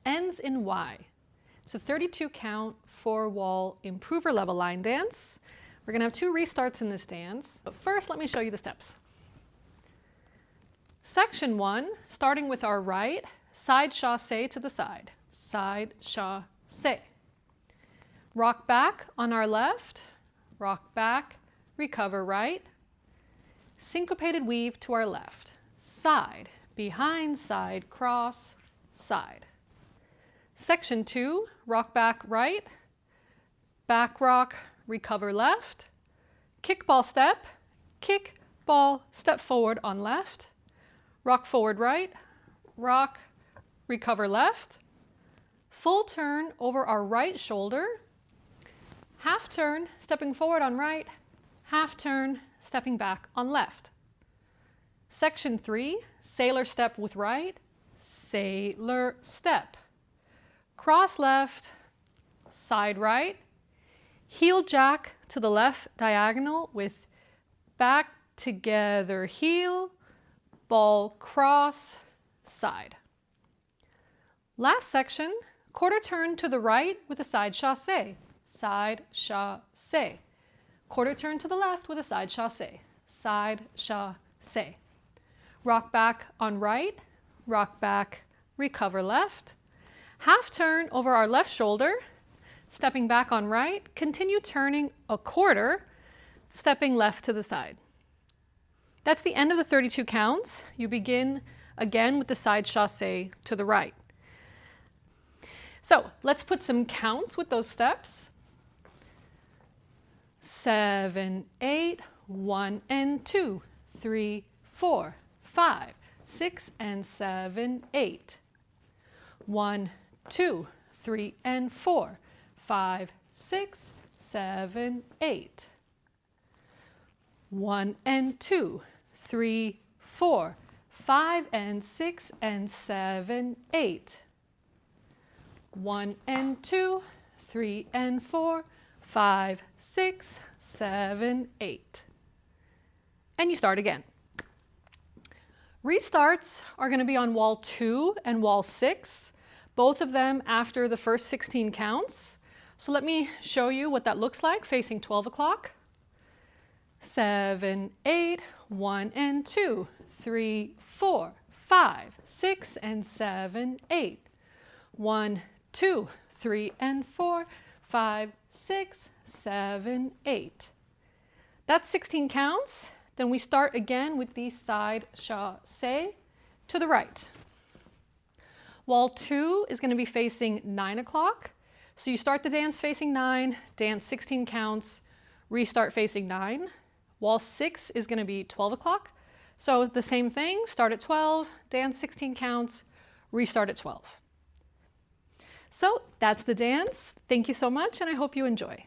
ends in Y. It's a 32 count, 4-wall improver level line dance. We're going to have 2 restarts in this dance, but first let me show you the steps. Section 1, starting with our right, side chassé to the side, side chassé. Rock back on our left, rock back, recover right. Syncopated weave to our left, side, behind side, cross, side. Section 2, rock back right, back rock, recover left, kickball step, kick, ball, step forward on left, rock forward right, rock, recover left, full turn over our right shoulder, half turn, stepping forward on right, half turn, stepping back on left. Section 3, sailor step with right, sailor step. Cross left, side right, heel jack to the left diagonal with back together heel, ball cross, side. Last section, quarter turn to the right with a side chassé, side chassé. Quarter turn to the left with a side chassé, side chassé. Rock back on right, rock back, recover left. Half turn over our left shoulder, stepping back on right, continue turning a quarter, stepping left to the side. That's the end of the 32 counts. You begin again with the side chassé to the right. So let's put some counts with those steps. 7, 8, 1 and 2, 3, 4, 5, 6 and 7, 8. 1, 2, 3 and 4, 5, 6, 7, 8. 1 and 2, 3, 4, 5 and 6 and 7, 8. 1 and 2, 3 and 4, 5, 6, 7, 8. And you start again. Restarts are going to be on wall 2 and wall 6, both of them after the first 16 counts. So let me show you what that looks like facing 12 o'clock. 7, 8, 1 and 2, 3, 4, 5, 6 and 7, 8. 1, 2, 3 and 4, 5, 6, 7, 8. That's 16 counts. Then we start again with the side chassé to the right. Wall 2 is going to be facing 9 o'clock. So you start the dance facing 9, dance 16 counts, restart facing 9. Wall 6 is going to be 12 o'clock. So the same thing, start at 12, dance 16 counts, restart at 12. So that's the dance. Thank you so much, and I hope you enjoy.